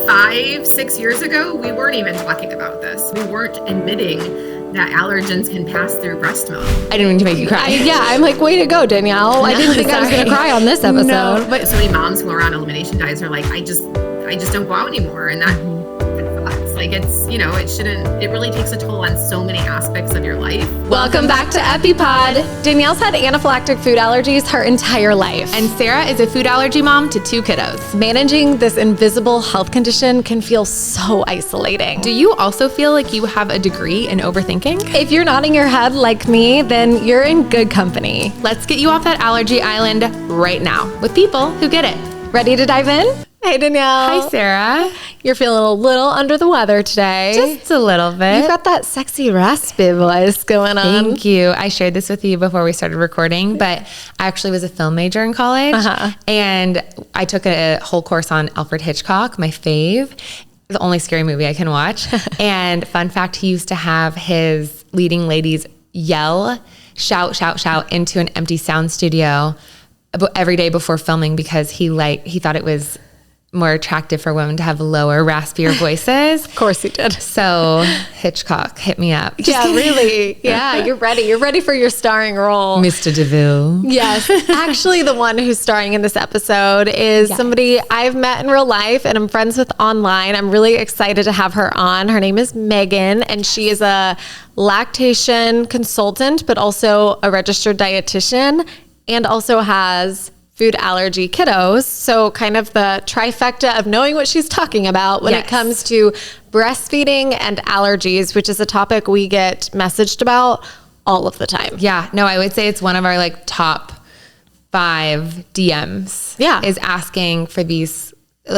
5-6 years ago, we weren't even talking about this. We weren't admitting that allergens can pass through breast milk. I didn't mean to make you cry. I'm like, way to go, Danielle. No, I didn't think I was going to cry on this episode. No, but so many moms who are on elimination diets are like, I just don't go out anymore. And that sucks. Like, it's, it really takes a toll on so many aspects of your life. Welcome back to EpiPod. Danielle's had anaphylactic food allergies her entire life. And Sarah is a food allergy mom to 2 kiddos. Managing this invisible health condition can feel so isolating. Do you also feel like you have a degree in overthinking? If you're nodding your head like me, then you're in good company. Let's get you off that allergy island right now with people who get it. Ready to dive in? Hey, Danielle. Hi, Sarah. You're feeling a little under the weather today. Just a little bit. You've got that sexy raspy voice going on. Thank you. I shared this with you before we started recording, but I actually was a film major in college, and I took a whole course on Alfred Hitchcock, my fave, the only scary movie I can watch. And fun fact, he used to have his leading ladies yell, shout, shout, shout into an empty sound studio every day before filming because he thought it was more attractive for women to have lower, raspier voices. Of course he did. So Hitchcock, hit me up. Really. Yeah, you're ready. You're ready for your starring role. Mr. DeVille. Yes. Actually, the one who's starring in this episode is somebody I've met in real life and I'm friends with online. I'm really excited to have her on. Her name is Megan, and she is a lactation consultant, but also a registered dietitian, and also has food allergy kiddos. So kind of the trifecta of knowing what she's talking about when it comes to breastfeeding and allergies, which is a topic we get messaged about all of the time. Yeah, no, I would say it's one of our top 5 DMs. Yeah. Is asking for these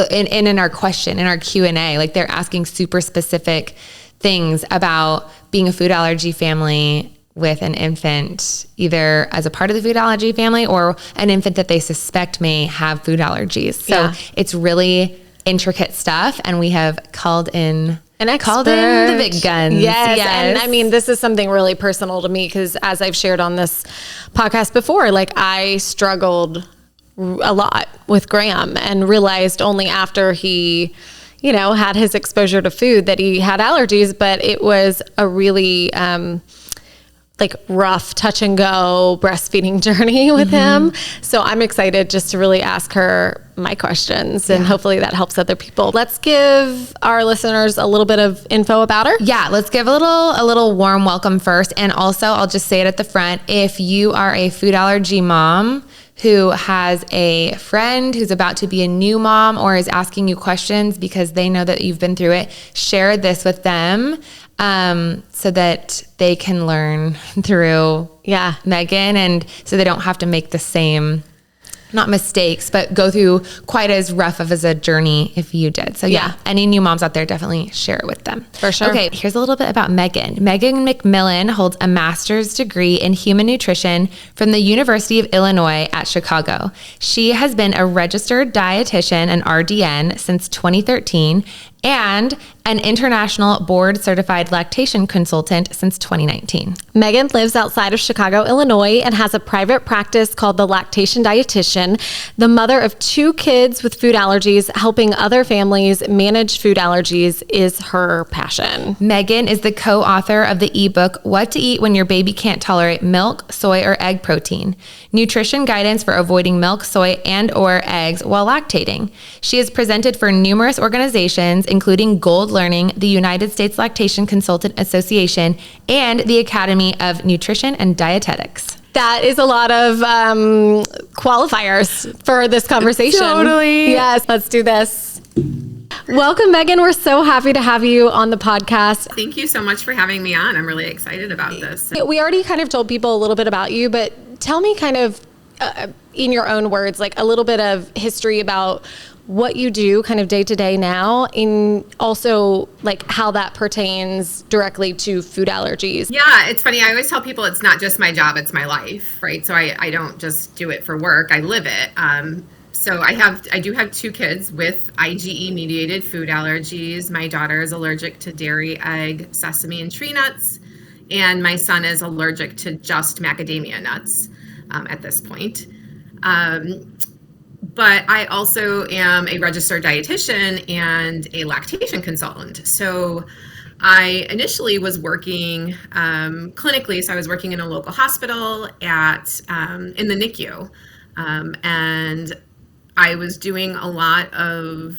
in our question, in our Q&A, they're asking super specific things about being a food allergy family with an infant, either as a part of the food allergy family or an infant that they suspect may have food allergies. So it's really intricate stuff, and we have called in the big guns. Yes. And I mean, this is something really personal to me because as I've shared on this podcast before, I struggled a lot with Graham and realized only after he had his exposure to food that he had allergies, but it was a really rough touch and go breastfeeding journey with him. So I'm excited just to really ask her my questions, and hopefully that helps other people. Let's give our listeners a little bit of info about her. Yeah, let's give a little warm welcome first. And also, I'll just say it at the front, if you are a food allergy mom who has a friend who's about to be a new mom or is asking you questions because they know that you've been through it, share this with them so that they can learn through Megan, and so they don't have to make the same, not mistakes, but go through quite as rough of as a journey if you did. So any new moms out there, definitely share it with them. For sure. Okay, here's a little bit about Megan. Megan McMillan holds a master's degree in human nutrition from the University of Illinois at Chicago. She has been a registered dietitian and RDN since 2013 and an international board certified lactation consultant since 2019. Megan lives outside of Chicago, Illinois, and has a private practice called The Lactation Dietitian. The mother of 2 kids with food allergies, helping other families manage food allergies is her passion. Megan is the co-author of the ebook, What to Eat When Your Baby Can't Tolerate Milk, Soy, or Egg Protein, Nutrition Guidance for Avoiding Milk, Soy, and or Eggs While Lactating. She has presented for numerous organizations, including Gold Learning, the United States Lactation Consultant Association, and the Academy of Nutrition and Dietetics. That is a lot of qualifiers for this conversation. Totally. Yes, let's do this. Welcome, Megan. We're so happy to have you on the podcast. Thank you so much for having me on. I'm really excited about this. We already kind of told people a little bit about you, but tell me kind of in your own words, a little bit of history about what you do kind of day to day now, and also how that pertains directly to food allergies. Yeah, it's funny. I always tell people it's not just my job, it's my life, right? So I don't just do it for work, I live it. So I do have 2 kids with IgE mediated food allergies. My daughter is allergic to dairy, egg, sesame, and tree nuts. And my son is allergic to just macadamia nuts at this point. But I also am a registered dietitian and a lactation consultant. So I initially was working clinically. So I was working in a local hospital in the NICU. And I was doing a lot of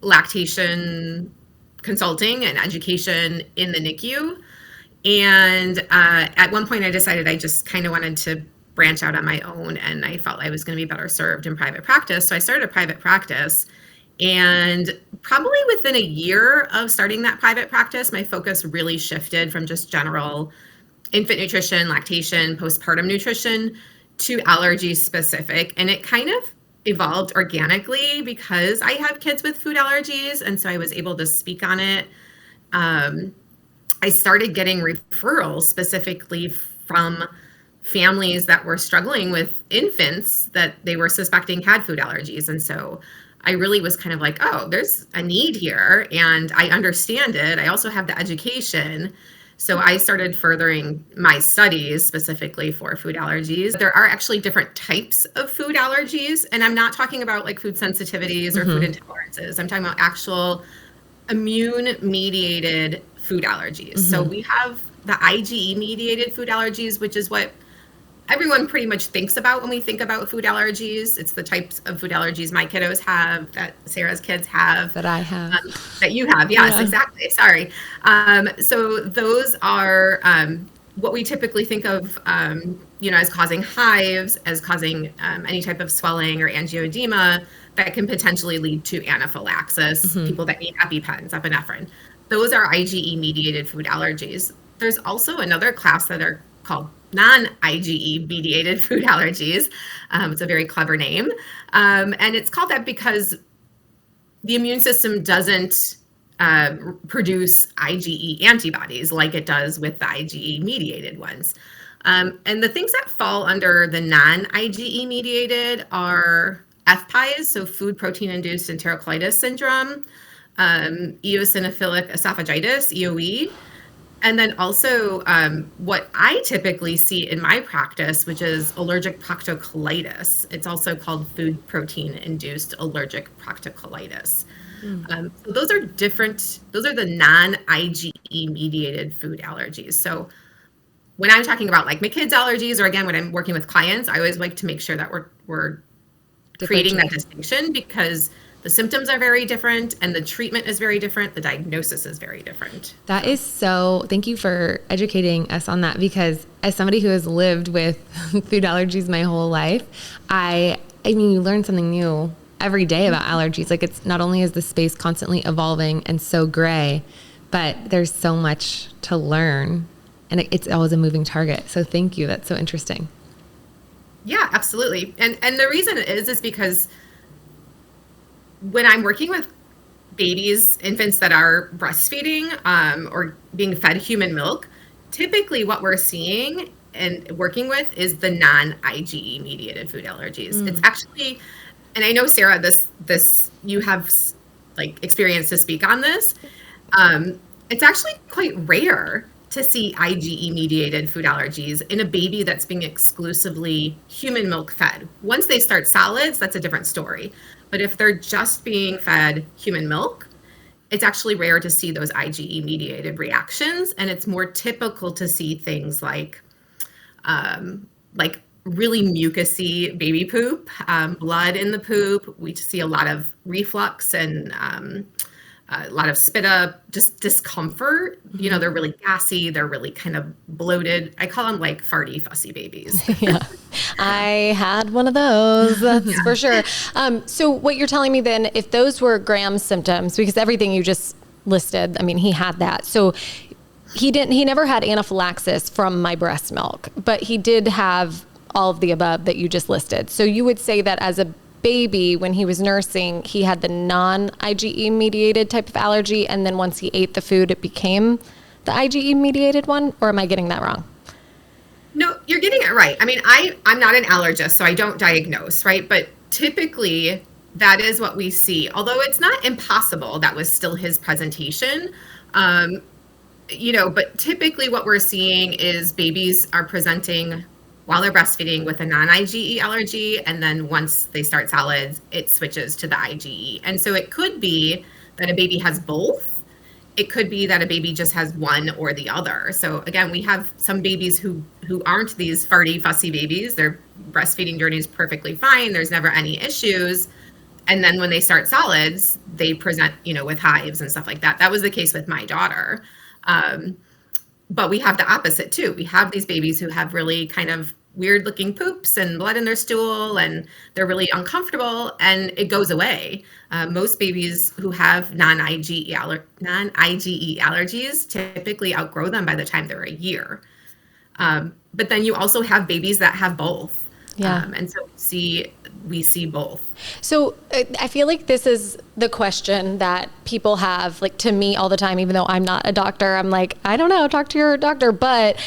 lactation consulting and education in the NICU. And at one point I decided I just kind of wanted to branch out on my own, and I felt I was going to be better served in private practice. So I started a private practice, and probably within a year of starting that private practice, my focus really shifted from just general infant nutrition, lactation, postpartum nutrition to allergy specific. And it kind of evolved organically because I have kids with food allergies, and so I was able to speak on it. I started getting referrals specifically from families that were struggling with infants that they were suspecting had food allergies. And so I really was kind of like, oh, there's a need here, and I understand it. I also have the education. So I started furthering my studies specifically for food allergies. There are actually different types of food allergies, and I'm not talking about like food sensitivities or food intolerances. I'm talking about actual immune-mediated food allergies. So we have the IgE-mediated food allergies, which is what everyone pretty much thinks about when we think about food allergies. It's the types of food allergies my kiddos have, that Sarah's kids have. That I have. That you have. Yes, exactly. Sorry. So those are what we typically think of, as causing hives, as causing any type of swelling or angioedema that can potentially lead to anaphylaxis, people that need EpiPens, epinephrine. Those are IgE-mediated food allergies. There's also another class that are called non-IgE mediated food allergies. It's a very clever name. And it's called that because the immune system doesn't produce IgE antibodies like it does with the IgE mediated ones. And the things that fall under the non-IgE mediated are EpiPens, so food protein-induced enterocolitis syndrome, eosinophilic esophagitis, EOE, and then also what I typically see in my practice, which is allergic proctocolitis. It's also called food protein-induced allergic proctocolitis. So those are different. Those are the non-IgE mediated food allergies. So when I'm talking about like my kids' allergies, or again, when I'm working with clients, I always like to make sure that we're creating that distinction, because the symptoms are very different and the treatment is very different. The diagnosis is very different. That is thank you for educating us on that, because as somebody who has lived with food allergies my whole life, I mean, you learn something new every day about allergies. Like, it's not only is the space constantly evolving and so gray, but there's so much to learn, and it's always a moving target. So thank you. That's so interesting. Yeah, absolutely. And the reason is because when I'm working with babies, infants that are breastfeeding or being fed human milk, typically what we're seeing and working with is the non-IgE mediated food allergies. It's actually, and I know Sarah, this you have like experience to speak on this. It's actually quite rare to see IgE mediated food allergies in a baby that's being exclusively human milk fed. Once they start solids, that's a different story. But if they're just being fed human milk, it's actually rare to see those IgE mediated reactions. And it's more typical to see things like really mucousy baby poop, blood in the poop. We see a lot of reflux and a lot of spit up, just discomfort. You know, they're really gassy. They're really kind of bloated. I call them like farty, fussy babies. Yeah, I had one of those, that's for sure. So what you're telling me then, if those were Graham's symptoms, because everything you just listed, I mean, he had that. So he never had anaphylaxis from my breast milk, but he did have all of the above that you just listed. So you would say that as a baby, when he was nursing, he had the non-IgE mediated type of allergy, and then once he ate the food, it became the IgE mediated one? Or am I getting that wrong? No, you're getting it right. I mean, I'm not an allergist, so I don't diagnose, right? But typically that is what we see. Although it's not impossible, that was still his presentation. But typically what we're seeing is babies are presenting while they're breastfeeding with a non-IgE allergy, and then once they start solids, it switches to the IgE. And so it could be that a baby has both. It could be that a baby just has one or the other. So again, we have some babies who aren't these farty, fussy babies. Their breastfeeding journey is perfectly fine. There's never any issues. And then when they start solids, they present, with hives and stuff like that. That was the case with my daughter. But we have the opposite too. We have these babies who have really kind of weird looking poops and blood in their stool, and they're really uncomfortable, and it goes away. Most babies who have non-IgE allergies typically outgrow them by the time they're a year. But then you also have babies that have both. Yeah. And so we see both. So I feel like this is the question that people have, like, to me all the time, even though I'm not a doctor. I'm like, I don't know, talk to your doctor. But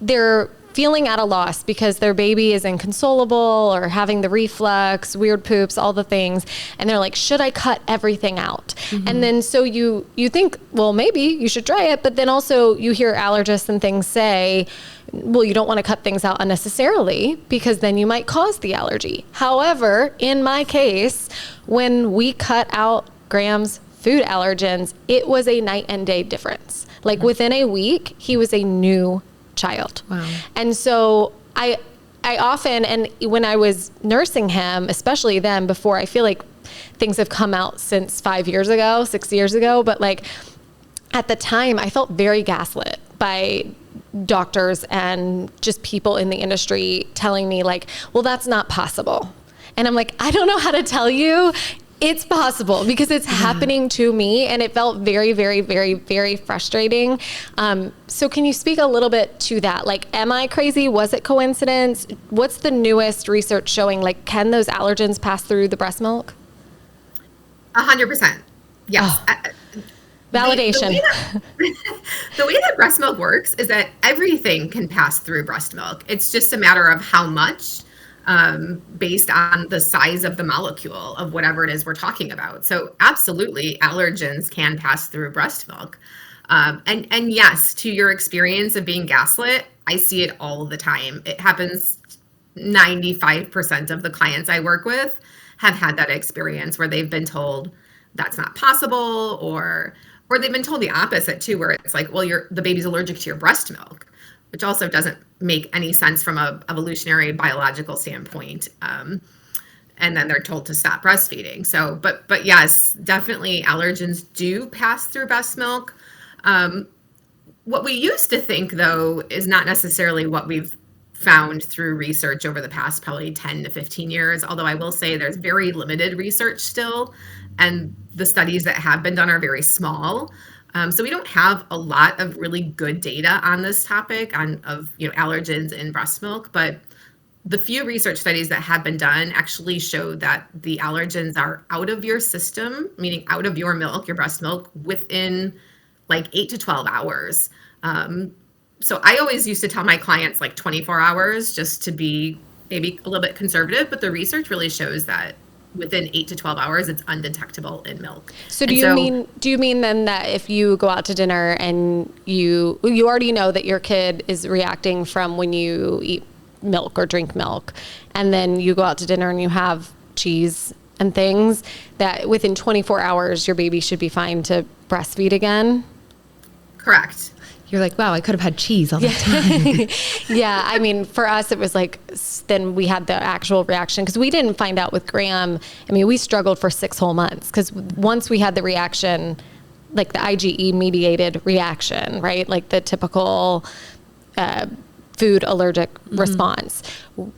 they're feeling at a loss because their baby is inconsolable or having the reflux, weird poops, all the things. And they're like, should I cut everything out? Mm-hmm. And then so you think, well, maybe you should try it. But then also you hear allergists and things say, well, you don't want to cut things out unnecessarily because then you might cause the allergy. However, in my case, when we cut out Graham's food allergens, it was a night and day difference. Like within a week, he was a new child. Wow. And so I often, and when I was nursing him, especially then before, I feel like things have come out since 6 years ago, but like at the time I felt very gaslit by doctors and just people in the industry telling me like, well, that's not possible. And I'm like, I don't know how to tell you it's possible because it's happening to me, and it felt very, very, very, very frustrating. So can you speak a little bit to that? Like, am I crazy? Was it coincidence? What's the newest research showing? Like, can those allergens pass through the breast milk? 100%. Yes. Oh. Validation. The way that breast milk works is that everything can pass through breast milk. It's just a matter of how much, based on the size of the molecule of whatever it is we're talking about. So absolutely, allergens can pass through breast milk. And yes, to your experience of being gaslit, I see it all the time. It happens 95% of the clients I work with have had that experience where they've been told that's not possible, or they've been told the opposite too, where it's like, well, the baby's allergic to your breast milk, which also doesn't make any sense from a evolutionary biological standpoint. And then they're told to stop breastfeeding. So, but yes, definitely allergens do pass through breast milk. What we used to think, though, is not necessarily what we've found through research over the past probably 10 to 15 years, although I will say there's very limited research still, and the studies that have been done are very small. So we don't have a lot of really good data on this topic of allergens in breast milk, but the few research studies that have been done actually show that the allergens are out of your system, meaning out of your milk, your breast milk, within like 8 to 12 hours. So I always used to tell my clients like 24 hours just to be maybe a little bit conservative, but the research really shows that within 8 to 12 hours, it's undetectable in milk. So do you mean then that if you go out to dinner and you already know that your kid is reacting from when you eat milk or drink milk, and then you go out to dinner and you have cheese and things, that within 24 hours, your baby should be fine to breastfeed again? Correct. You're like, wow, I could have had cheese all the time. Yeah, I mean, for us, it was like, then we had the actual reaction, because we didn't find out with Graham. I mean, we struggled for 6 whole months, because once we had the reaction, like the IgE mediated reaction, right? Like the typical food allergic response.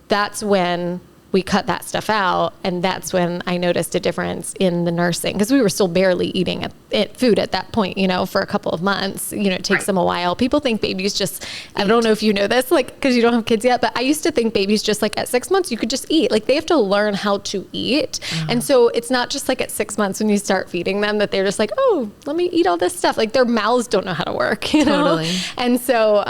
That's when we cut that stuff out, and that's when I noticed a difference in the nursing, because we were still barely eating food at that point, for a couple of months. It takes them a while. People think babies just, I don't know if you know this, like, because you don't have kids yet, but I used to think babies just like at 6 months, you could just eat. Like, they have to learn how to eat. And so it's not just like at 6 months when you start feeding them that they're just like, oh, let me eat all this stuff. Like, their mouths don't know how to work, Totally. And so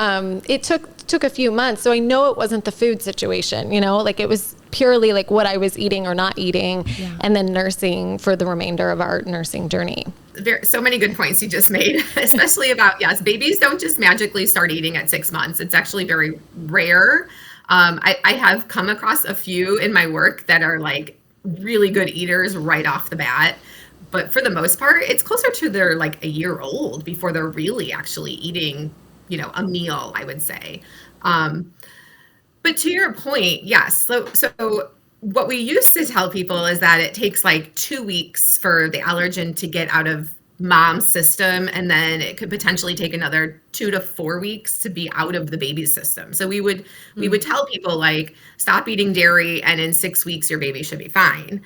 it took a few months. So I know it wasn't the food situation, like it was purely like what I was eating or not eating, and then nursing for the remainder of our nursing journey. So many good points you just made, especially about, yes, babies don't just magically start eating at 6 months. It's actually very rare. I have come across a few in my work that are like really good eaters right off the bat. But for the most part, it's closer to they're like a year old before they're really actually eating, a meal, I would say. But to your point, yes. So what we used to tell people is that it takes like 2 weeks for the allergen to get out of mom's system, and then it could potentially take another 2 to 4 weeks to be out of the baby's system. So we would tell people like, stop eating dairy, and in 6 weeks your baby should be fine.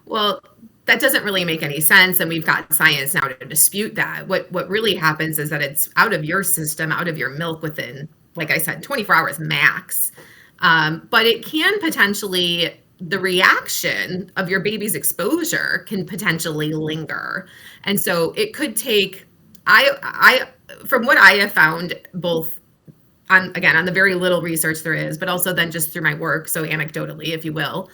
Well, that doesn't really make any sense, and we've got science now to dispute that. What really happens is that it's out of your system, out of your milk within, like I said, 24 hours max. But it can potentially, the reaction of your baby's exposure can potentially linger. And so it could take, I from what I have found, both on the very little research there is, but also then just through my work, so anecdotally, if you will,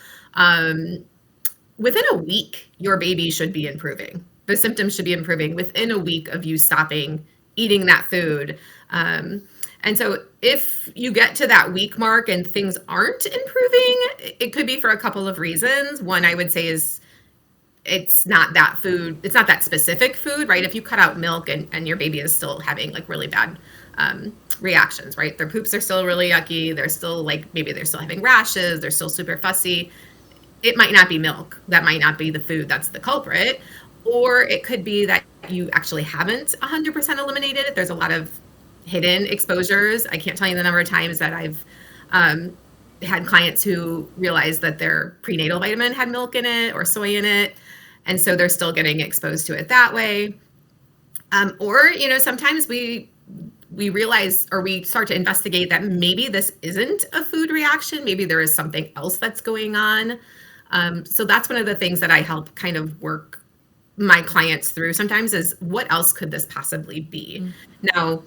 within a week, your baby should be improving. The symptoms should be improving within a week of you stopping eating that food. And so if you get to that week mark and things aren't improving, it could be for a couple of reasons. One, I would say, is it's not that food. It's not that specific food, right? If you cut out milk and your baby is still having like really bad reactions, right? Their poops are still really yucky. They're still maybe they're still having rashes. They're still super fussy. It might not be milk. That might not be the food that's the culprit. Or it could be that you actually haven't 100% eliminated it. There's a lot of hidden exposures. I can't tell you the number of times that I've had clients who realized that their prenatal vitamin had milk in it or soy in it. And so they're still getting exposed to it that way. Or, sometimes we realize, or we start to investigate that maybe this isn't a food reaction. Maybe there is something else that's going on. So that's one of the things that I help kind of work my clients through sometimes is, what else could this possibly be? Mm-hmm. Now,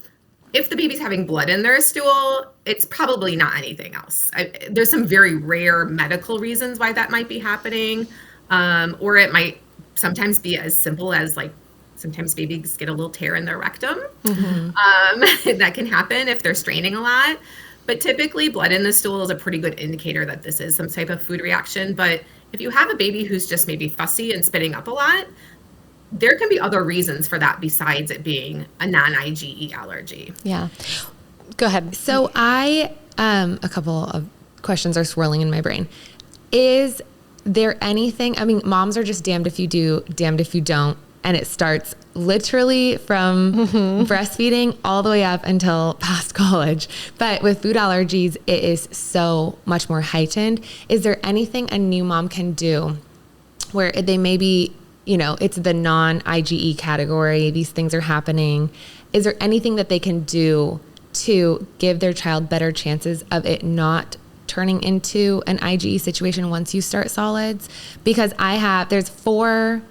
if the baby's having blood in their stool, it's probably not anything else. There's some very rare medical reasons why that might be happening. Or it might sometimes be as simple as sometimes babies get a little tear in their rectum. Mm-hmm. That can happen if they're straining a lot. But typically blood in the stool is a pretty good indicator that this is some type of food reaction. But if you have a baby who's just maybe fussy and spitting up a lot, there can be other reasons for that besides it being a non-IgE allergy. Yeah. Go ahead. So a couple of questions are swirling in my brain. Is there anything, moms are just damned if you do, damned if you don't. And it starts literally from breastfeeding all the way up until past college. But with food allergies, it is so much more heightened. Is there anything a new mom can do where they maybe, it's the non-IgE category, these things are happening. Is there anything that they can do to give their child better chances of it not turning into an IgE situation once you start solids? Because there's 4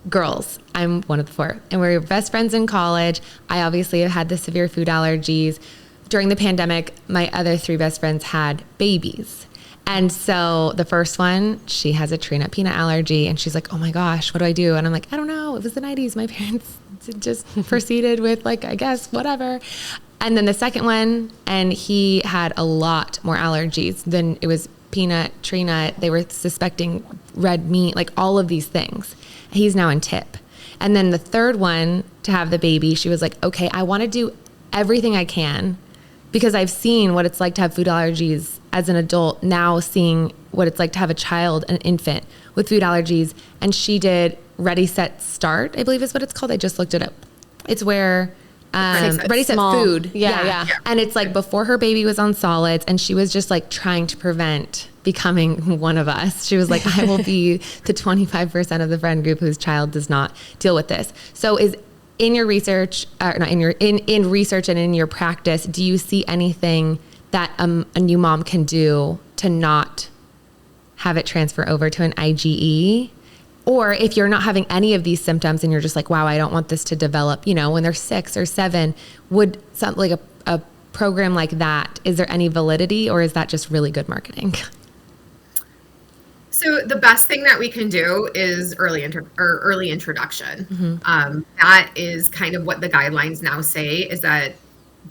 girls. I'm one of the 4. And we're best friends in college. I obviously have had the severe food allergies. During the pandemic, my other 3 best friends had babies. And so the first one, she has a tree nut peanut allergy, and she's like, oh my gosh, what do I do? And I'm like, I don't know. It was the 90s. My parents just proceeded with I guess, whatever. And then the second one, and he had a lot more allergies than it was peanut, tree nut. They were suspecting red meat, all of these things. He's now in TIP. And then the third one to have the baby, she was like, okay, I want to do everything I can because I've seen what it's like to have food allergies as an adult, now seeing what it's like to have a child, an infant with food allergies. And she did Ready, Set, Start, I believe is what it's called. I just looked it up. It's where Ready, Set, Food. Yeah. And it's before her baby was on solids, and she was just trying to prevent becoming one of us. She was like, I will be the 25% of the friend group whose child does not deal with this. So in your research, in research and in your practice, do you see anything that a new mom can do to not have it transfer over to an IgE? Or if you're not having any of these symptoms and you're just like, wow, I don't want this to develop, when they're 6 or 7, would something like a program like that, is there any validity, or is that just really good marketing? So the best thing that we can do is early introduction. Mm-hmm. That is kind of what the guidelines now say, is that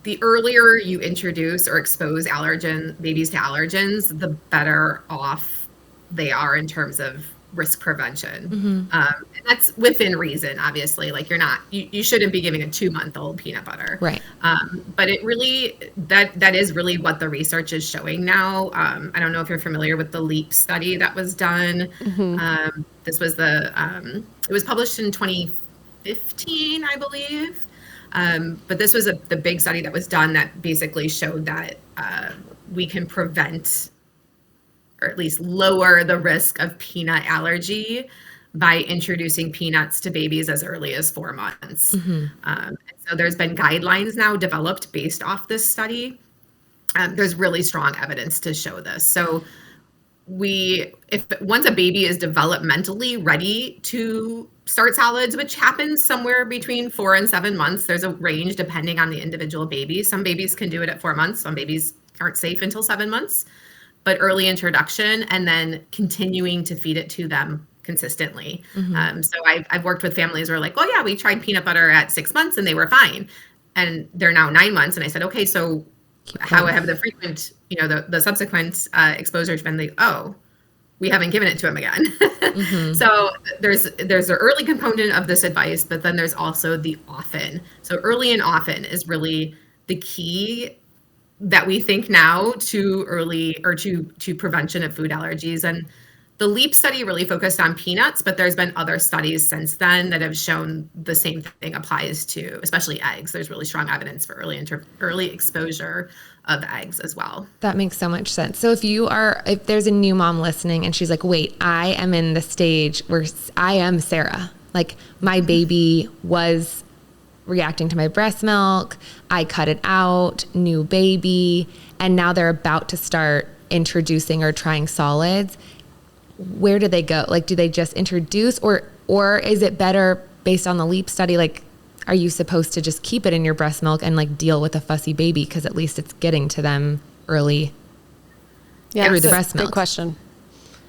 the earlier you introduce or expose babies to allergens, the better off they are in terms of risk prevention. And that's within reason, obviously. Like you shouldn't be giving a 2-month-old peanut butter. Right. But it really, that is really what the research is showing now. I don't know if you're familiar with the LEAP study that was done. This was it was published in 2015, I believe. But this was the big study that was done that basically showed that we can prevent or at least lower the risk of peanut allergy by introducing peanuts to babies as early as 4 months. So there's been guidelines now developed based off this study. There's really strong evidence to show this. So once a baby is developmentally ready to start solids, which happens somewhere between 4 and 7 months, there's a range depending on the individual baby. Some babies can do it at 4 months. Some babies aren't safe until 7 months. But early introduction and then continuing to feed it to them consistently. So I've worked with families who are like, oh yeah, we tried peanut butter at 6 months and they were fine. And they're now 9 months. And I said, okay, so how have the frequent, the subsequent exposures been? We haven't given it to him again. So there's the early component of this advice, but then there's also the often. So early and often is really the key that we think now to early or to prevention of food allergies. And the LEAP study really focused on peanuts, but there's been other studies since then that have shown the same thing applies to especially eggs. There's really strong evidence for early exposure of eggs as well. That makes so much sense. So if there's a new mom listening and she's like, wait, I am in the stage where I am Sarah, like my baby was reacting to my breast milk, I cut it out, new baby, and now they're about to start introducing or trying solids. Where do they go? Like, do they just introduce or is it better based on the LEAP study? Like, are you supposed to just keep it in your breast milk and like deal with a fussy baby? Cause at least it's getting to them early through the breast milk. Good question.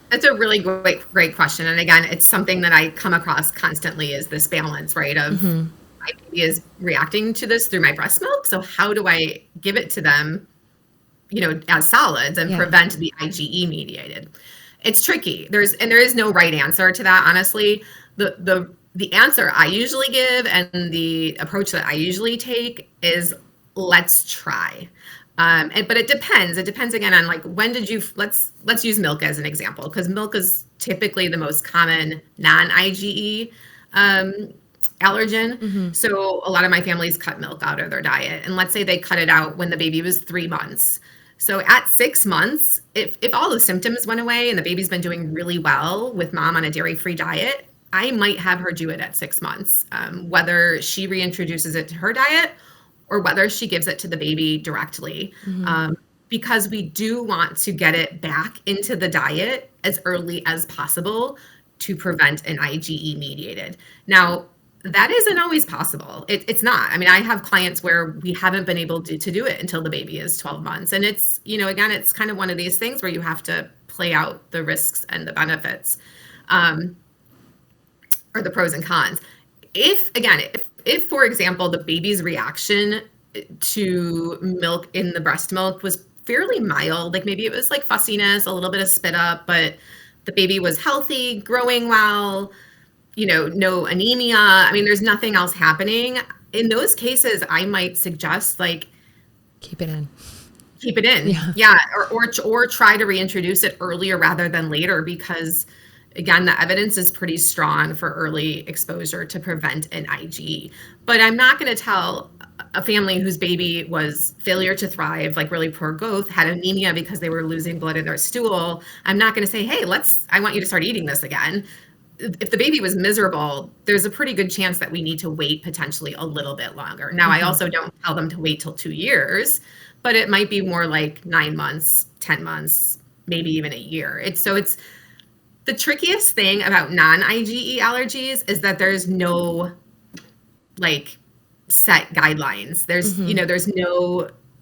That's a really great question. And again, it's something that I come across constantly is this balance, right? Of my baby is reacting to this through my breast milk. So how do I give it to them, as solids and prevent the IgE mediated? It's tricky. There is no right answer to that. Honestly, the answer I usually give and the approach that I usually take is let's try. But it depends. It depends again on like, when did you, let's use milk as an example, because milk is typically the most common non-IgE allergen. So a lot of my families cut milk out of their diet. And let's say they cut it out when the baby was 3 months. So at 6 months, if all the symptoms went away and the baby's been doing really well with mom on a dairy-free diet, I might have her do it at 6 months, whether she reintroduces it to her diet or whether she gives it to the baby directly. Because we do want to get it back into the diet as early as possible to prevent an IgE mediated. Now, that isn't always possible. It's not. I mean, I have clients where we haven't been able to do it until the baby is 12 months. And it's, again, it's kind of one of these things where you have to play out the risks and the benefits, or the pros and cons. If, for example, the baby's reaction to milk in the breast milk was fairly mild, like maybe it was like fussiness, a little bit of spit up, but the baby was healthy, growing well, no anemia. I mean, there's nothing else happening. In those cases, I might suggest like keep it in. Yeah. Or try to reintroduce it earlier rather than later, because again, the evidence is pretty strong for early exposure to prevent an IgE. But I'm not going to tell a family whose baby was failure to thrive, like really poor growth, had anemia because they were losing blood in their stool. I'm not going to say, hey, I want you to start eating this again. If the baby was miserable, there's a pretty good chance that we need to wait potentially a little bit longer. Now, I also don't tell them to wait till 2 years, but it might be more like 9 months, 10 months, maybe even a year. It's the trickiest thing about non-IgE allergies is that there's no like set guidelines. There's,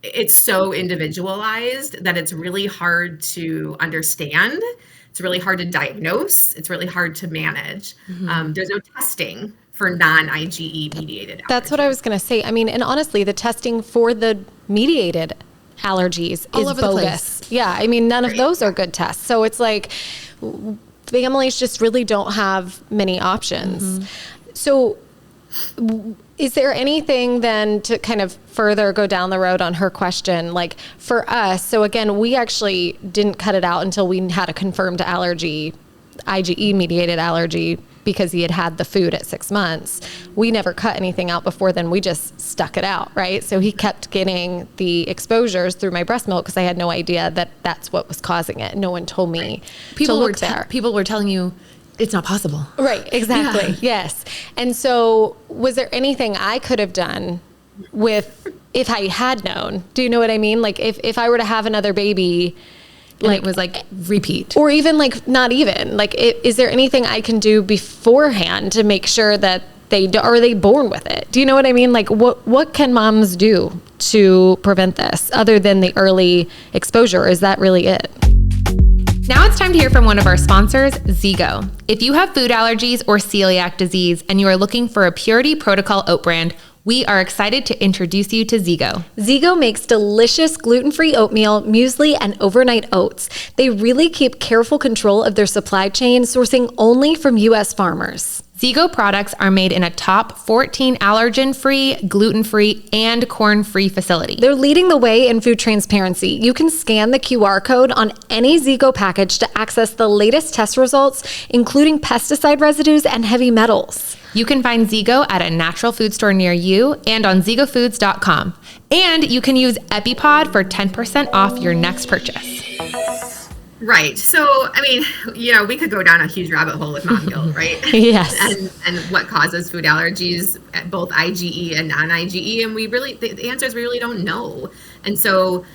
it's so individualized that it's really hard to understand It's really hard to diagnose. It's really hard to manage. There's no testing for non-IgE mediated allergies. That's what I was going to say. I mean, and honestly, the testing for the mediated allergies All is over the bogus. place. Yeah, I mean, none of those are good tests. So it's like families just really don't have many options. So is there anything then to kind of further go down the road on her question? Like for us, so again, we actually didn't cut it out until we had a confirmed allergy, IgE mediated allergy, because he had had the food at 6 months. We never cut anything out before then. We just stuck it out, right? So he kept getting the exposures through my breast milk because I had no idea that that's what was causing it. No one told me to look there. People were telling you it's not possible. Right, exactly. Yes. And so was there anything I could have done with, if I had known? Do you know what I mean? Like if I were to have another baby, And it was like repeat. or even like not even like, is there anything I can do beforehand to make sure that are they born with it? Do you know what I mean? Like what can moms do to prevent this other than the early exposure? Is that really it? Now it's time to hear from one of our sponsors, Zigo. If you have food allergies or celiac disease and you are looking for a Purity Protocol oat brand, we are excited to introduce you to Zigo. Zigo makes delicious gluten-free oatmeal, muesli, and overnight oats. They really keep careful control of their supply chain, sourcing only from U.S. farmers. Zigo products are made in a top 14 allergen-free, gluten-free, and corn-free facility. They're leading the way in food transparency. You can scan the QR code on any Zigo package to access the latest test results, including pesticide residues and heavy metals. You can find Zigo at a natural food store near you and on zigofoods.com. And you can use EpiPod for 10% off your next purchase. Right. So, I mean, we could go down a huge rabbit hole with mom guilt, right? Yes. And what causes food allergies, both IgE and non-IgE. And the answer is we really don't know. And so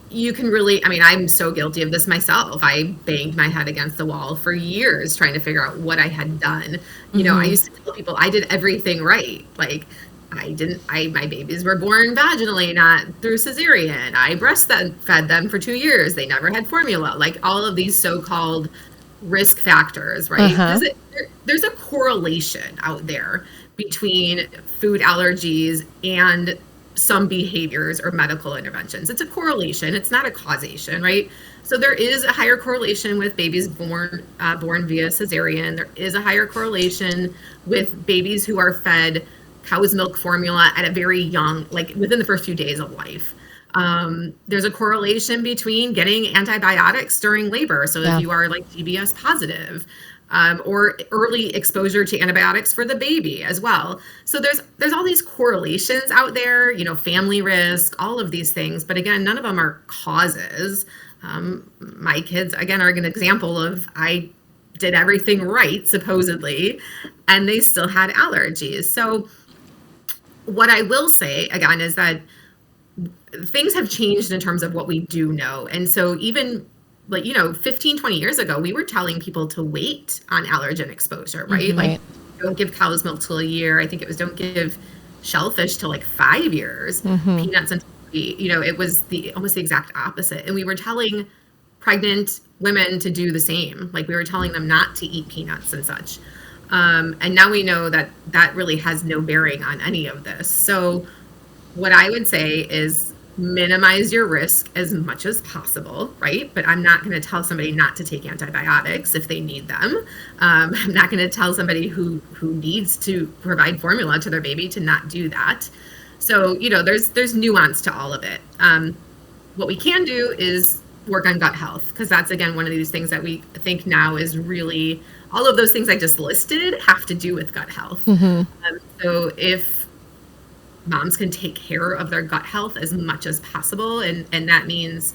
you can really, I'm so guilty of this myself. I banged my head against the wall for years trying to figure out what I had done. I used to tell people I did everything right. Like, my babies were born vaginally, not through cesarean. I breastfed them for 2 years. They never had formula. Like all of these so-called risk factors, right? There's a correlation out there between food allergies and some behaviors or medical interventions. It's a correlation. It's not a causation, right? So there is a higher correlation with babies born via cesarean. There is a higher correlation with babies who are fed cow's milk formula at a very young, like within the first few days of life. There's a correlation between getting antibiotics during labor. So if you are like GBS positive, or early exposure to antibiotics for the baby as well. So there's all these correlations out there, family risk, all of these things. But again, none of them are causes. My kids, again, are an example of I did everything right, supposedly, and they still had allergies. So what I will say, again, is that things have changed in terms of what we do know. And so even 15, 20 years ago, we were telling people to wait on allergen exposure, right? Mm-hmm. Like, don't give cow's milk till a year. I think it was don't give shellfish till like 5 years, peanuts until 3. It was almost the exact opposite. And we were telling pregnant women to do the same. Like we were telling them not to eat peanuts and such. And now we know that really has no bearing on any of this. So what I would say is minimize your risk as much as possible, right? But I'm not going to tell somebody not to take antibiotics if they need them. I'm not going to tell somebody who needs to provide formula to their baby to not do that. So, there's nuance to all of it. What we can do is work on gut health, because that's, again, one of these things that we think now is really, all of those things I just listed have to do with gut health. So if moms can take care of their gut health as much as possible, and that means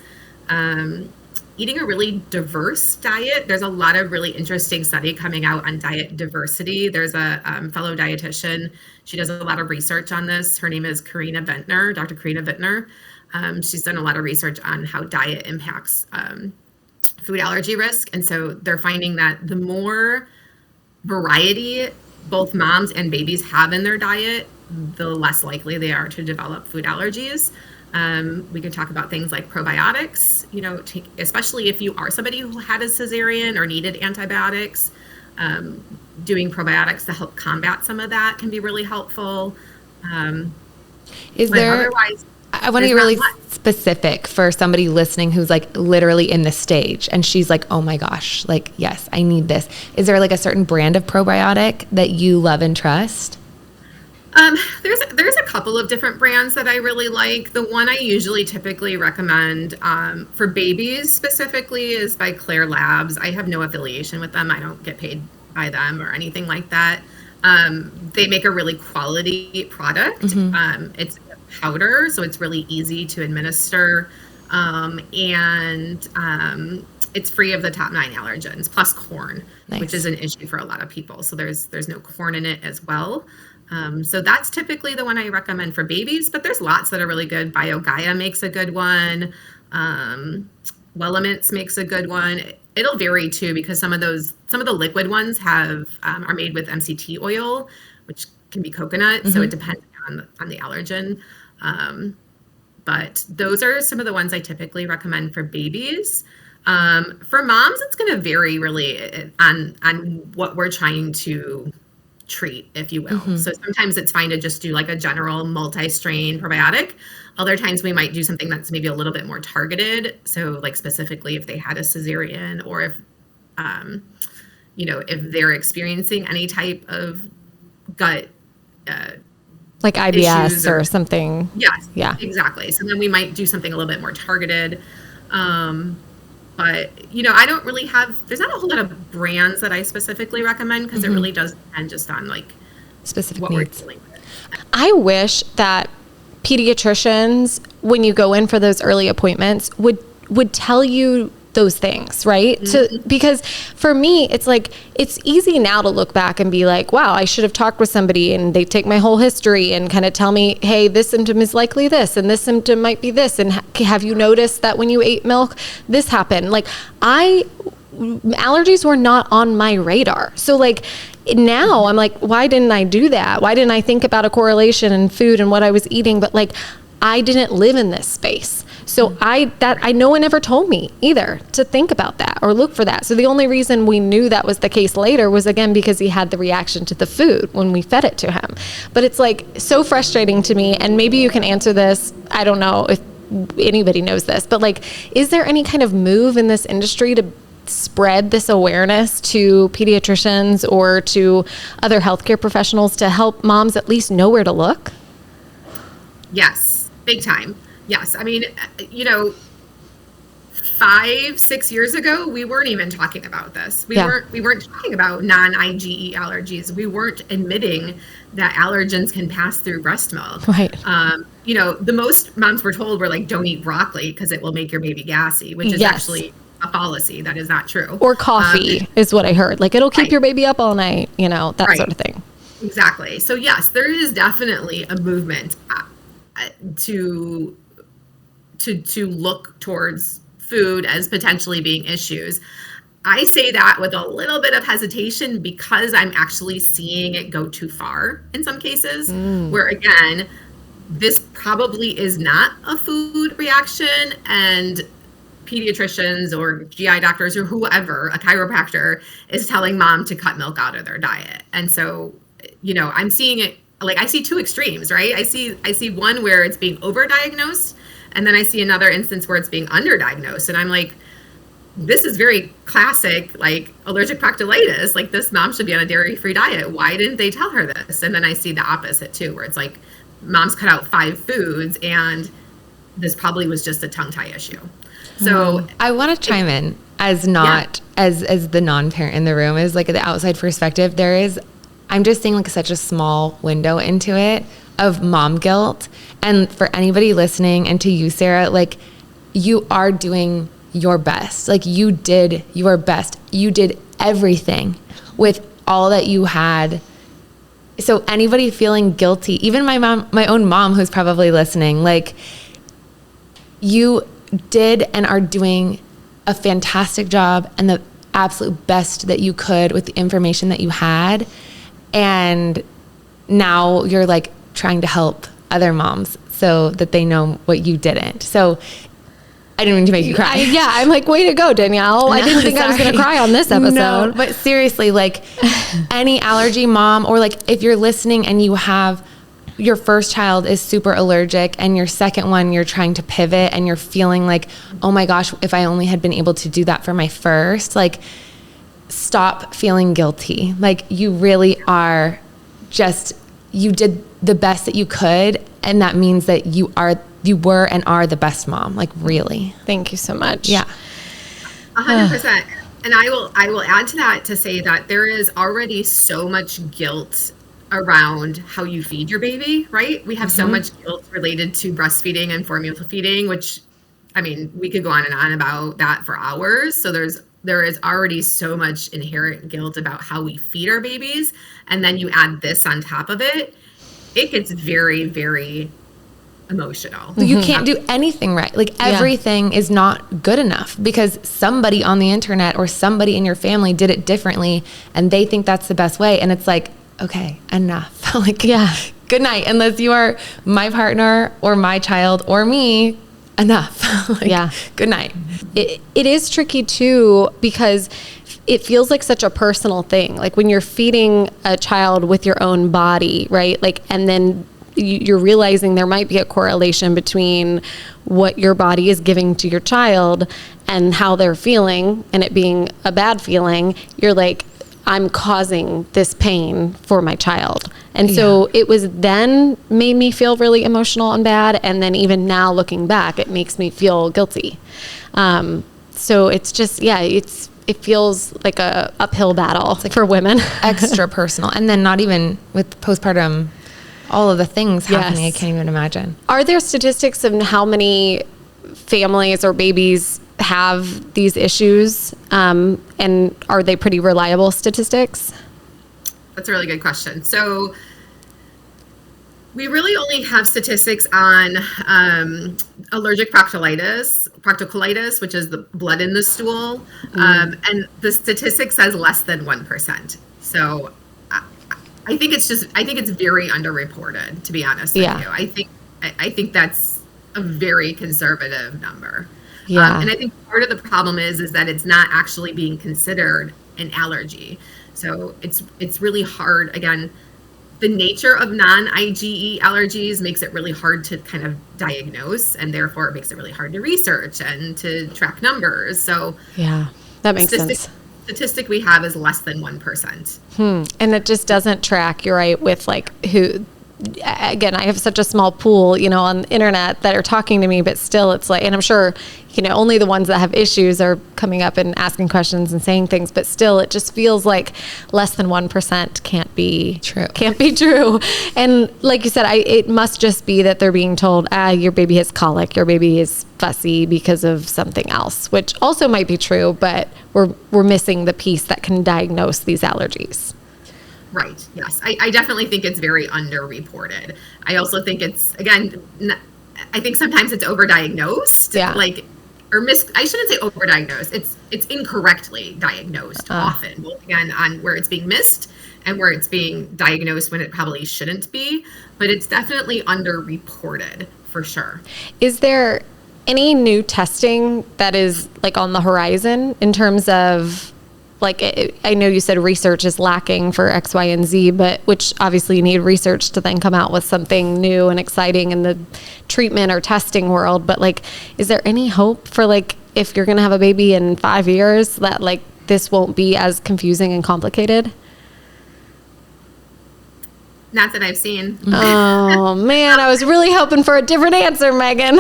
eating a really diverse diet. There's a lot of really interesting study coming out on diet diversity. There's a fellow dietitian. She does a lot of research on this. Her name is Dr. Karina Vintner. She's done a lot of research on how diet impacts food allergy risk. And so they're finding that the more variety both moms and babies have in their diet, the less likely they are to develop food allergies. We could talk about things like probiotics, especially if you are somebody who had a cesarean or needed antibiotics. Doing probiotics to help combat some of that can be really helpful. Is there, otherwise, I want to be really specific for somebody listening who's like literally in this stage and she's like, oh my gosh, like, yes, I need this. Is there like a certain brand of probiotic that you love and trust? There's a couple of different brands that I really like. The one I usually typically recommend for babies specifically is by Claire Labs. I have no affiliation with them. I don't get paid by them or anything like that. They make a really quality product. It's powder, so it's really easy to administer. And it's free of the top 9 allergens, plus corn, which is an issue for a lot of people. So there's no corn in it as well. So that's typically the one I recommend for babies, but there's lots that are really good. BioGaia makes a good one. Wellaments makes a good one. It'll vary too, because some of the liquid ones are made with MCT oil, which can be coconut. So it depends on the allergen. But those are some of the ones I typically recommend for babies. For moms, it's going to vary really on what we're trying to treat, if you will. So sometimes it's fine to just do like a general multi-strain probiotic. Other times we might do something that's maybe a little bit more targeted. So like specifically if they had a cesarean or if, if they're experiencing any type of gut like IBS or something. Yes. Yeah, exactly. So then we might do something a little bit more targeted. But, I don't really there's not a whole lot of brands that I specifically recommend because it really does depend just on like specific what needs. we're dealing with. I wish that pediatricians, when you go in for those early appointments, would tell you those things, right? Because for me, it's like, it's easy now to look back and be like, wow, I should have talked with somebody and they take my whole history and kind of tell me, hey, this symptom is likely this, and this symptom might be this. And have you noticed that when you ate milk, this happened? Like allergies were not on my radar. So like now I'm like, why didn't I do that? Why didn't I think about a correlation in food and what I was eating? But like, I didn't live in this space. So no one ever told me either to think about that or look for that. So the only reason we knew that was the case later was again because he had the reaction to the food when we fed it to him. But it's like so frustrating to me, and maybe you can answer this. I don't know if anybody knows this, but like, is there any kind of move in this industry to spread this awareness to pediatricians or to other healthcare professionals to help moms at least know where to look? Yes, big time. Yes. I mean, 5-6 years ago, we weren't even talking about this. We weren't talking about non-IgE allergies. We weren't admitting that allergens can pass through breast milk. Right. The most moms were told were like, don't eat broccoli because it will make your baby gassy, which is actually a fallacy. That is not true. Or coffee is what I heard. Like it'll keep your baby up all night, that sort of thing. Exactly. So yes, there is definitely a movement to look towards food as potentially being issues. I say that with a little bit of hesitation because I'm actually seeing it go too far in some cases where again, this probably is not a food reaction, and pediatricians or GI doctors or whoever, a chiropractor, is telling mom to cut milk out of their diet. And so, I'm seeing it, like I see two extremes, right? I see one where it's being overdiagnosed, and then I see another instance where it's being underdiagnosed. And I'm like, this is very classic, like allergic proctitis. Like this mom should be on a dairy-free diet. Why didn't they tell her this? And then I see the opposite too, where it's like mom's cut out 5 foods and this probably was just a tongue tie issue. So I want to chime in as as the non-parent in the room, is like the outside perspective. I'm just seeing like such a small window into it of mom guilt. And for anybody listening, and to you, Sarah, like you are doing your best. Like you did your best. You did everything with all that you had. So anybody feeling guilty, even my own mom who's probably listening, like you did and are doing a fantastic job and the absolute best that you could with the information that you had. And now you're like trying to help other moms so that they know what you didn't. So I didn't mean to make you cry. I'm like, way to go, Danielle. I didn't think I was going to cry on this episode. No, but seriously, like any allergy mom, or like if you're listening and you have your first child is super allergic and your second one, you're trying to pivot and you're feeling like, oh my gosh, if I only had been able to do that for my first, like stop feeling guilty. Like you really are you did the best that you could. And that means that you were and are the best mom, like really. Thank you so much. Yeah. 100%. And I will add to that to say that there is already so much guilt around how you feed your baby, right? We have so much guilt related to breastfeeding and formula feeding, which, I mean, we could go on and on about that for hours. So there is already so much inherent guilt about how we feed our babies. And then you add this on top of it, it gets very, very emotional. You can't do anything right. Like everything is not good enough because somebody on the internet or somebody in your family did it differently and they think that's the best way. And it's like, okay, enough. Like, good night. Unless you are my partner or my child or me, enough. Like, good night. It is tricky too, because it feels like such a personal thing. Like when you're feeding a child with your own body, right? Like, and then you're realizing there might be a correlation between what your body is giving to your child and how they're feeling, and it being a bad feeling. You're like, I'm causing this pain for my child. And so it was then made me feel really emotional and bad. And then even now looking back, it makes me feel guilty. So it's just, it feels like a uphill battle for women. Extra personal. And then not even with postpartum, all of the things happening, I can't even imagine. Are there statistics of how many families or babies have these issues? And are they pretty reliable statistics? That's a really good question. So we really only have statistics on allergic proctocolitis, which is the blood in the stool. And the statistic says less than 1%. So I think it's very underreported, to be honest with you. I think that's a very conservative number. And I think part of the problem is that it's not actually being considered an allergy. So it's really hard. Again, the nature of non-IgE allergies makes it really hard to kind of diagnose, and therefore it makes it really hard to research and to track numbers. So that makes sense. Statistic we have is less than 1%. And it just doesn't track, you're right, with like who. Again, I have such a small pool, on the internet that are talking to me, but still it's like, and I'm sure, only the ones that have issues are coming up and asking questions and saying things, but still it just feels like less than 1% can't be true. And like you said, it must just be that they're being told, your baby has colic, your baby is fussy because of something else, which also might be true, but we're missing the piece that can diagnose these allergies. Right. Yes. I definitely think it's very underreported. I also think it's, again, I think sometimes it's overdiagnosed. I shouldn't say overdiagnosed. It's incorrectly diagnosed often, both again on where it's being missed and where it's being diagnosed when it probably shouldn't be. But it's definitely underreported for sure. Is there any new testing that is like on the horizon in terms of, I know you said research is lacking for X, Y, and Z, but which obviously you need research to then come out with something new and exciting in the treatment or testing world. But is there any hope for if you're going to have a baby in 5 years that this won't be as confusing and complicated? Not that I've seen. Oh man, I was really hoping for a different answer, Megan.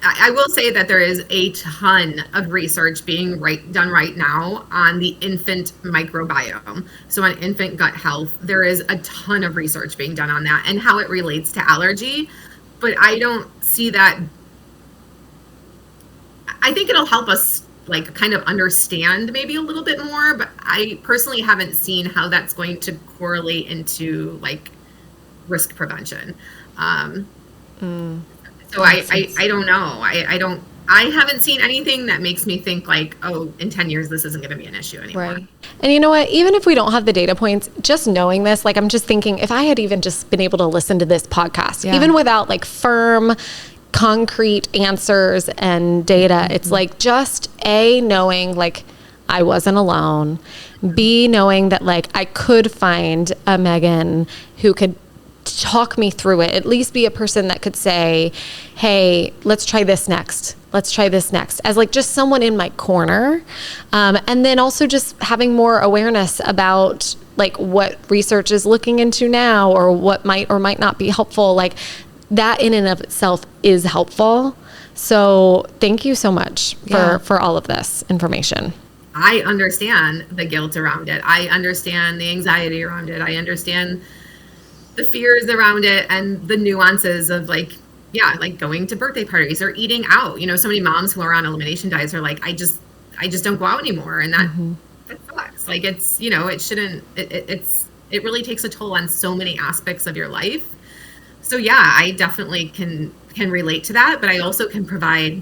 I will say that there is a ton of research being done right now on the infant microbiome. So on infant gut health, there is a ton of research being done on that and how it relates to allergy. But I don't see that. I think it'll help us kind of understand maybe a little bit more, but I personally haven't seen how that's going to correlate into risk prevention. So I don't know. I haven't seen anything that makes me think like, oh, in 10 years, this isn't going to be an issue anymore. Right. And you know what? Even if we don't have the data points, just knowing this, like, I'm just thinking if I had even just been able to listen to this podcast, even without like firm, concrete answers and data, it's like just A, knowing like I wasn't alone, B, knowing that like I could find a Megan who could talk me through it, at least be a person that could say, hey, let's try this next. Let's try this next, as like just someone in my corner. And then also just having more awareness about like what research is looking into now, or what might or might not be helpful. Like that in and of itself is helpful. So thank you so much for all of this information. I understand the guilt around it. I understand the anxiety around it. I understand the fears around it and the nuances of like going to birthday parties or eating out. You know, so many moms who are on elimination diets are like, I just don't go out anymore. And that sucks. Like it's, you know, it shouldn't, it really takes a toll on so many aspects of your life. So yeah, I definitely can relate to that, but I also can provide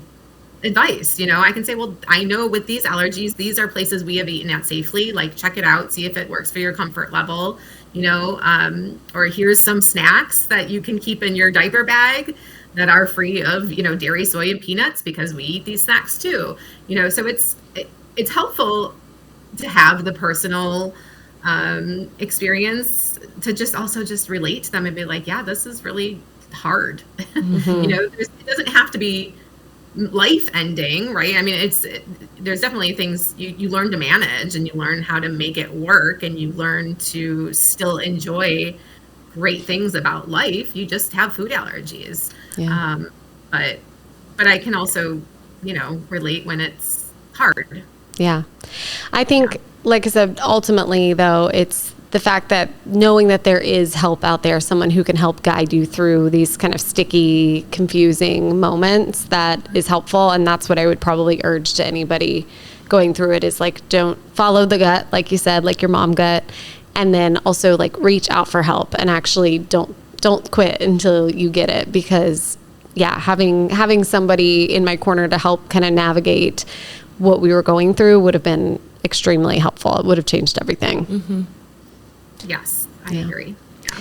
advice. You know, I can say, well, I know with these allergies, these are places we have eaten at safely, like check it out, see if it works for your comfort level. You know, or here's some snacks that you can keep in your diaper bag that are free of, you know, dairy, soy, and peanuts, because we eat these snacks too. You know, so it's helpful to have the personal experience to just also just relate to them and be like, yeah, this is really hard. You know, it doesn't have to be life ending, right? I mean, there's definitely things you learn to manage, and you learn how to make it work, and you learn to still enjoy great things about life. You just have food allergies. But I can also, you know, relate when it's hard. Yeah. I think, like I said, ultimately though, it's the fact that knowing that there is help out there, someone who can help guide you through these kind of sticky, confusing moments, that is helpful. And that's what I would probably urge to anybody going through it, is like, don't follow the gut, like you said, like your mom gut. And then also like reach out for help, and actually don't quit until you get it, because having somebody in my corner to help kind of navigate what we were going through would have been extremely helpful. It would have changed everything. Yes, I agree. Yeah.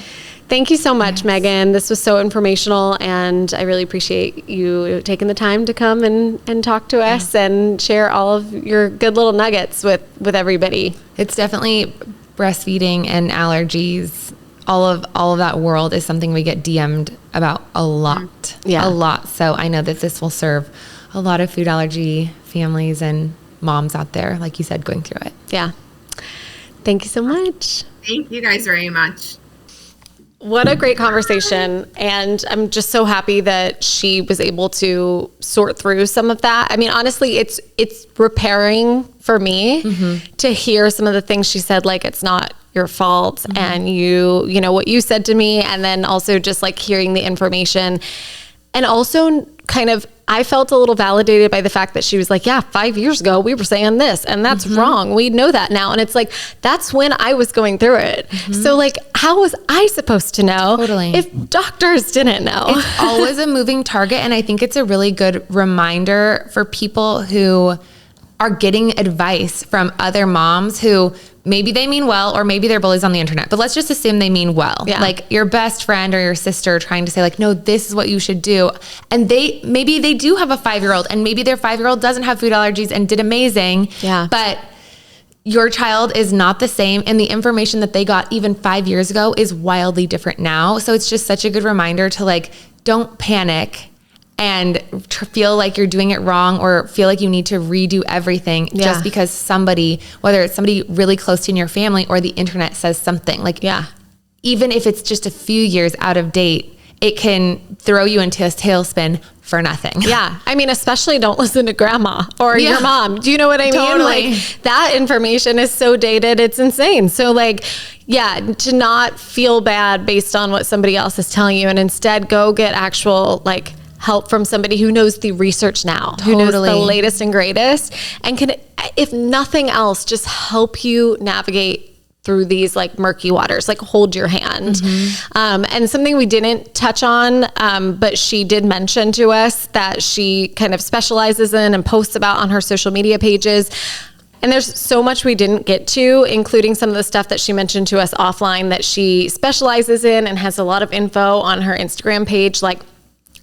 Thank you so much, Megan. This was so informational, and I really appreciate you taking the time to come and talk to us and share all of your good little nuggets with everybody. It's definitely breastfeeding and allergies. All of that world is something we get DM'd about a lot. A lot. So I know that this will serve a lot of food allergy families and moms out there, like you said, going through it. Yeah. Thank you so much. Thank you guys very much. What a great conversation. And I'm just so happy that she was able to sort through some of that. I mean, honestly, it's repairing for me to hear some of the things she said, like, it's not your fault. And you know, what you said to me, and then also just like hearing the information. And also kind of, I felt a little validated by the fact that she was like, yeah, 5 years ago we were saying this, and that's wrong. We know that now. And it's like, that's when I was going through it. So like, how was I supposed to know if doctors didn't know? It's always a moving target. And I think it's a really good reminder for people who are getting advice from other moms who maybe they mean well, or maybe they're bullies on the internet, but let's just assume they mean well. Like your best friend or your sister trying to say like, no, this is what you should do. And maybe they do have a 5-year-old, and maybe their 5-year-old doesn't have food allergies and did amazing. But your child is not the same. And the information that they got even 5 years ago is wildly different now. So it's just such a good reminder to like, don't panic and feel like you're doing it wrong, or feel like you need to redo everything just because somebody, whether it's somebody really close to in your family or the internet says something. Like, even if it's just a few years out of date, it can throw you into a tailspin for nothing. I mean, especially don't listen to grandma or your mom. Do you know what I mean? Like, that information is so dated, it's insane. So like, to not feel bad based on what somebody else is telling you, and instead go get actual like help from somebody who knows the research now, who knows the latest and greatest, and can, if nothing else, just help you navigate through these like murky waters, like hold your hand. And something we didn't touch on, but she did mention to us that she kind of specializes in and posts about on her social media pages. And there's so much we didn't get to, including some of the stuff that she mentioned to us offline that she specializes in and has a lot of info on her Instagram page, like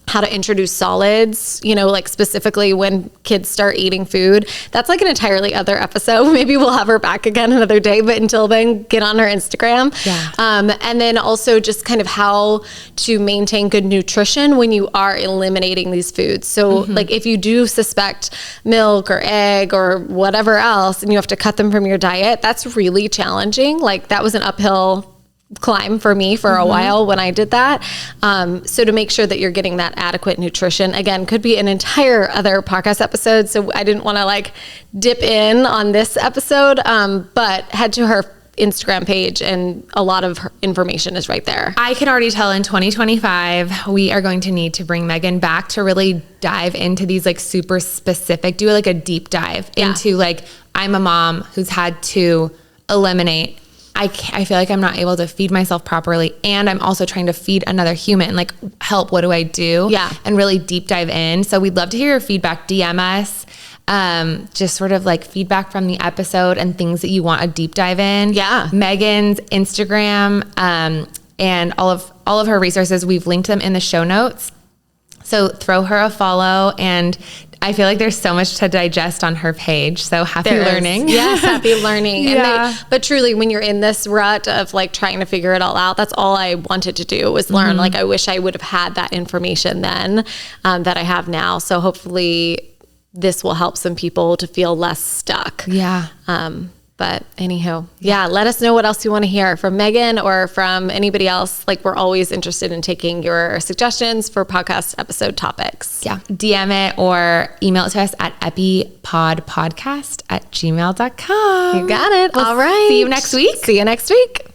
how to introduce solids, you know, like specifically when kids start eating food. That's like an entirely other episode. Maybe we'll have her back again another day, but until then, get on her Instagram. Yeah. And then also just kind of how to maintain good nutrition when you are eliminating these foods. So like if you do suspect milk or egg or whatever else, and you have to cut them from your diet, that's really challenging. Like that was an uphill climb for me for a while when I did that. So to make sure that you're getting that adequate nutrition, again, could be an entire other podcast episode. So I didn't want to like dip in on this episode, but head to her Instagram page and a lot of her information is right there. I can already tell in 2025, we are going to need to bring Megan back to really dive into these like super specific, do like a deep dive into like, I'm a mom who's had to eliminate. I feel like I'm not able to feed myself properly, and I'm also trying to feed another human. Like, help, what do I do? Yeah. And really deep dive in. So we'd love to hear your feedback. DM us, just sort of like feedback from the episode and things that you want a deep dive in. Yeah. Megan's Instagram, and all of her resources, we've linked them in the show notes. So throw her a follow, and I feel like there's so much to digest on her page. So happy learning. Yes, happy learning. Yeah. But truly, when you're in this rut of like trying to figure it all out, that's all I wanted to do was learn. Like I wish I would have had that information then that I have now. So hopefully this will help some people to feel less stuck. Yeah. But anywho, let us know what else you want to hear from Megan or from anybody else. Like we're always interested in taking your suggestions for podcast episode topics. Yeah. DM it or email it to us at epipodpodcast@gmail.com. You got it. All right. See you next week. See you next week.